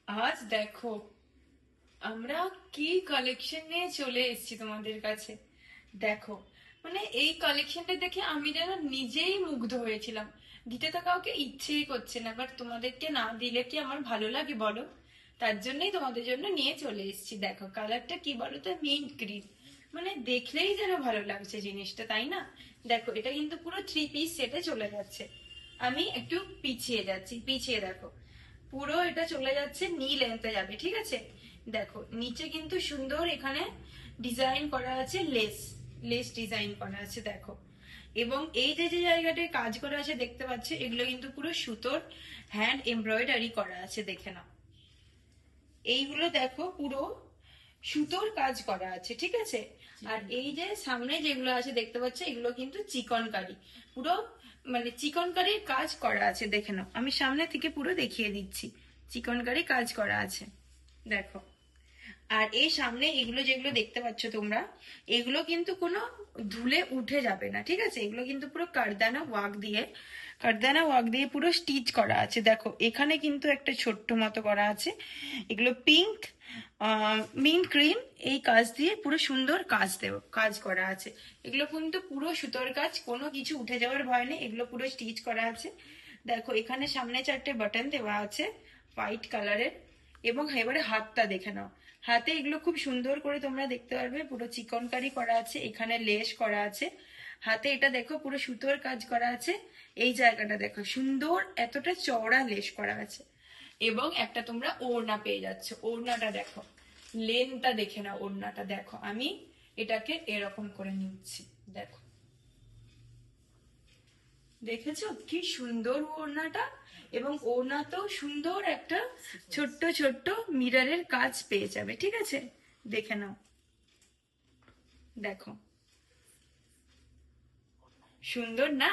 আজ দেখো আমরা কি কালেকশন নিয়ে চলে এসেছি তোমাদের কাছে। দেখো, মানে এই কালেকশনটা দেখে আমি যেন নিজেই মুগ্ধ হয়েছিলাম। দিতে তো কাউকে ইচ্ছেই করছে না, বাট তোমাদেরকে না দিলে কি আমার ভালো লাগে বলো? তার জন্যই তোমাদের জন্য নিয়ে চলে এসেছি। দেখো কালারটা কি বলো তো, মিন্ট গ্রিন। মানে দেখলেই যেন ভালো লাগছে জিনিসটা, তাই না? দেখো এটা কিন্তু পুরো 3 পিস সেটে চলে যাচ্ছে। আমি একটু পিছিয়ে যাচ্ছি, পিছিয়ে দেখো। পুরো এটা চলে যাচ্ছে নি লেন্থে যাবে, ঠিক আছে? দেখো নিচে কিন্তু সুন্দর এখানে ডিজাইন করা আছে, লেস লেস ডিজাইন করা আছে দেখো। এবং এই যে যে জায়গাটায় কাজ করা আছে দেখতে পাচ্ছ, এগুলো কিন্তু পুরো সুতোর হ্যান্ড এমব্রয়ডারি করা আছে, দেখে নাও। এইগুলো দেখো পুরো সুতোর কাজ করা আছে, ঠিক আছে? আর এই যে সামনে যেগুলো আছে দেখতে পাচ্ছ, এগুলো কিন্তু চিকনকারি, পুরো মানে চিকনকারির কাজ করা আছে, দেখে নাও। আমি সামনে থেকে পুরো দেখিয়ে দিচ্ছি, চিকনকারি কাজ করা আছে দেখো। আর এই সামনে এগুলো যেগুলো দেখতে পাচ্ছ তোমরা, এগুলো কিন্তু কোনো ধুলে উঠে যাবে না, ঠিক আছে? এগুলো কিন্তু পুরো কারদানা ওয়ার্ক দিয়ে পুরো স্টিচ করা আছে দেখো। এখানে কিন্তু একটা ছোট্ট মতো করা আছে, এগুলো পিঙ্ক মিন্ট গ্রিন এই কাজ দিয়ে পুরো সুন্দর কাজ করা আছে। এগুলো কিন্তু পুরো সুতোর কাজ, কোনো কিছু উঠে যাওয়ার ভয় নেই, এগুলো পুরো স্টিচ করা আছে দেখো। এখানে সামনে 4টে বাটন দেওয়া আছে হোয়াইট কালারের। এবং এবারে হাতটা দেখে নাও। হাতে এগুলো খুব সুন্দর করে তোমরা দেখতে পারবে, পুরো চিকনকারি করা আছে, এখানে লেস করা আছে। হাতে এটা দেখো পুরো সুতোর কাজ করা আছে। এই জায়গাটা দেখো সুন্দর এতটা চওড়া লেস করা আছে। এবং একটা তোমরা ওড়না পেয়ে যাচ্ছ, ওড়নাটা দেখো, লেনটা দেখে নাও, ওড়নাটা দেখো। আমি এটাকে এরকম করে নিচ্ছি দেখো, দেখেছো কি সুন্দর ওড়নাটা? এবং ওড়নাতেও সুন্দর একটা ছোট্ট ছোট্ট মিররের কাজ পেয়ে যাবে, ঠিক আছে? দেখে নাও, দেখো সুন্দর না?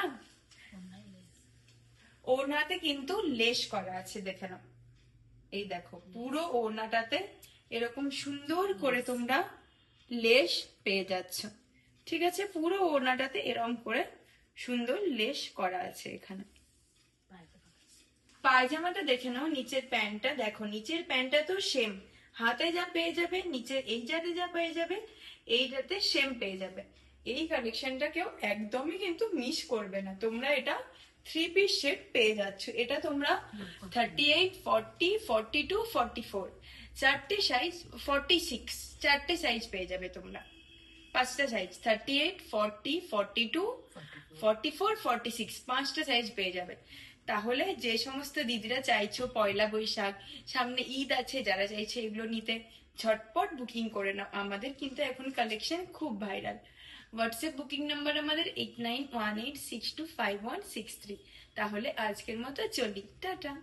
ওড়নাতে কিন্তু লেস করা আছে, দেখে নাও। এই দেখো পুরো ওড়নাটাতে এরকম সুন্দর করে তোমরা লেস পেয়ে যাচ্ছ, ঠিক আছে? পুরো ওড়নাটাতে এরকম করে সুন্দর লেস করা আছে এখানে। পায়জামাটা দেখে নাও, নিচের প্যান্টটা দেখো, নিচের প্যান্টটা তো সেম, হাতে যা পেয়ে যাবে নিচের এইটাতে যা পেয়ে যাবে এইটাতে সেম পেয়ে যাবে। এই কালেকশনটা কেউ একদমই কিন্তু মিস করবে না, তোমরা এটা 3 পিস সেট পেয়ে যাচ্ছ। এটা তোমরা 38, 40, 42, 44 চারটে সাইজ, 46 চারটে সাইজ পেয়ে যাবে তোমরা। 5টা সাইজ, 38, 40, 42, 44, 46 5টা সাইজ পেয়ে যাবে। তাহলে যে সমস্ত দিদিরা চাইছো পয়লা বৈশাখ সামনে, ঈদ আছে, যারা চাইছে এগুলো নিতে, ঝটপট বুকিং করে নাও। আমাদের কিন্তু এখন কালেকশন খুব ভাইরাল। হোয়াটসঅ্যাপ বুকিং নাম্বার আমাদের 8918625163। তাহলে আজকের মতো চলি, টাটা।